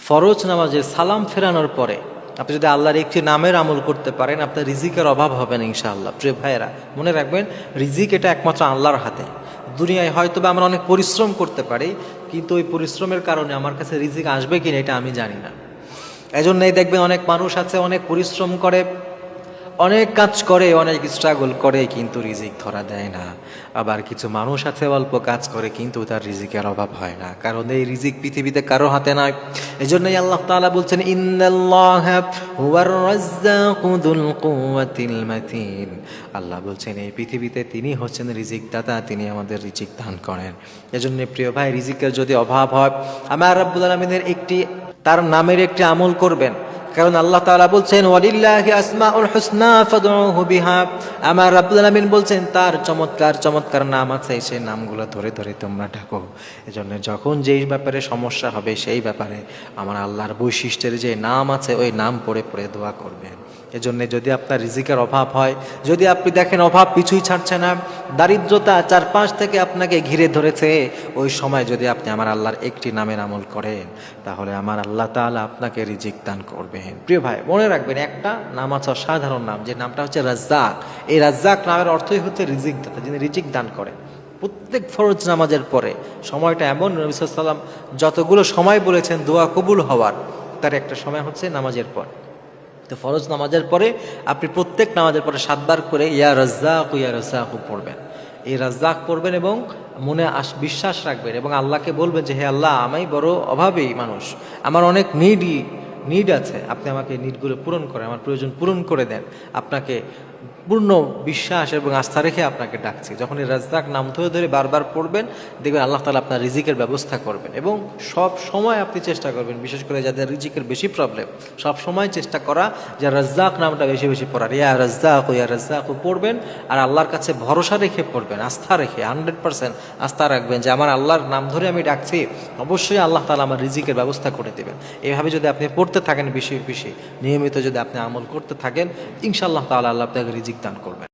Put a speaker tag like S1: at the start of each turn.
S1: ফরজ নামাজের সালাম ফেরানোর পরে আপনি যদি আল্লাহর একটি নামের আমল করতে পারেন, আপনার রিজিকের অভাব হবে না ইনশাআল্লাহ। প্রিয় ভাইয়েরা, মনে রাখবেন রিজিক এটা একমাত্র আল্লাহর হাতে। দুনিয়ায় হয়তো বা আমরা অনেক পরিশ্রম করতে পারি, কিন্তু ওই পরিশ্রমের কারণে আমার কাছে রিজিক আসবে কিনা এটা আমি জানি না। এজন্যই দেখবেন অনেক মানুষ আছে অনেক পরিশ্রম করে, অনেক কাজ করে, অনেক স্ট্রাগল করে, কিন্তু রিজিক ধরা দেয় না। আবার কিছু মানুষ আছে অল্প কাজ করে কিন্তু তার রিজিকের অভাব হয় না, কারণ এই রিজিক পৃথিবীতে কারো হাতে নয়। এজন্যই আল্লাহ তাআলা বলছেন ইন্নাল্লাহা হুয়ার রাজ্জাকু যুল কুওয়াতিল মাতিন। আল্লাহ বলছেন এই পৃথিবীতে তিনি হচ্ছেন রিজিক দাতা, তিনি আমাদের রিজিক দান করেন। এজন্য প্রিয় ভাই, রিজিকের যদি অভাব হয়, আমার রাব্বুল আলামিনের তার নামের একটি আমল করবেন, কারণ আল্লাহ তাআলা বলছেন ওয়ালিল্লাহি আসমাউল হুসনা ফাদউহু বিহা। আমার রাব্বুল আলামিন বলছেন তার চমৎকার চমৎকার নাম আছে, সেই নামগুলো ধরে ধরে তোমরা ডাকো। এজন্য যখন যেই ব্যাপারে সমস্যা হবে সেই ব্যাপারে আমার আল্লাহর বৈশিষ্ট্যের যে নাম আছে ওই নাম পড়ে পড়ে দোয়া করবেন। এজন্য যদি আপনার রিজিকের অভাব হয়, যদি আপনি দেখেন অভাব পিছুই ছাড়ছে না, দারিদ্রতা চারপাশ থেকে আপনাকে ঘিরে ধরেছে, ওই সময় যদি আপনি আমার আল্লাহর একটি নামের আমল করেন, তাহলে আমার আল্লাহ তাআলা আপনাকে রিজিক দান করবেন। প্রিয় ভাই, মনে রাখবেন একটা নাম আছে অসাধারণ নাম, যে নামটা হচ্ছে রাজ্জাক। এই রাজ্জাক নামের অর্থই হচ্ছে রিজিক দাতা, যিনি রিজিক দান করেন। প্রত্যেক ফরজ নামাজের পরে সময়টা এমন, নবী সাল্লাল্লাহু আলাইহি ওয়াসাল্লাম যতগুলো সময় বলেছেন দোয়া কবুল হওয়ার, তার একটা সময় হচ্ছে নামাজের পর। তো ফরজ নামাজের পরে আপনি প্রত্যেক নামাজের পরে 7 বার করে ইয়া রাজ্জাক পড়বেন। এই রাজ্জাক পড়বেন এবং মনে বিশ্বাস রাখবেন এবং আল্লাহকে বলবেন যে হে আল্লাহ, আমি বড় অভাবী মানুষ, আমার অনেক নিড আছে, আপনি আমাকে নিডগুলো পূরণ করেন, আমার প্রয়োজন পূরণ করে দেন। আপনাকে পূর্ণ বিশ্বাস এবং আস্থা রেখে আপনাকে ডাকছি। যখন এই রাজ্জাক নাম ধরে ধরে বারবার পড়বেন, দেখবেন আল্লাহ তাআলা আপনার রিজিকের ব্যবস্থা করবেন। এবং সব সময় আপনি চেষ্টা করবেন, বিশেষ করে যাদের রিজিকের বেশি প্রবলেম, সব সময় চেষ্টা করা যে রাজ্জাক নামটা বেশি বেশি পড়ার। ইয়া রাজ্জাক পড়বেন, আর আল্লাহর কাছে ভরসা রেখে পড়বেন, আস্থা রেখে 100% আস্থা রাখবেন যে আমার আল্লাহর নাম ধরে আমি ডাকছি, অবশ্যই আল্লাহ তাআলা আমার রিজিকের ব্যবস্থা করে দেবেন। এইভাবে যদি আপনি পড়তে থাকেন বেশি বেশি, নিয়মিত যদি আপনি আমল করতে থাকেন, ইনশাআল্লাহ তাআলা আল্লাহ আপনাকে রিজিক দান করবেন।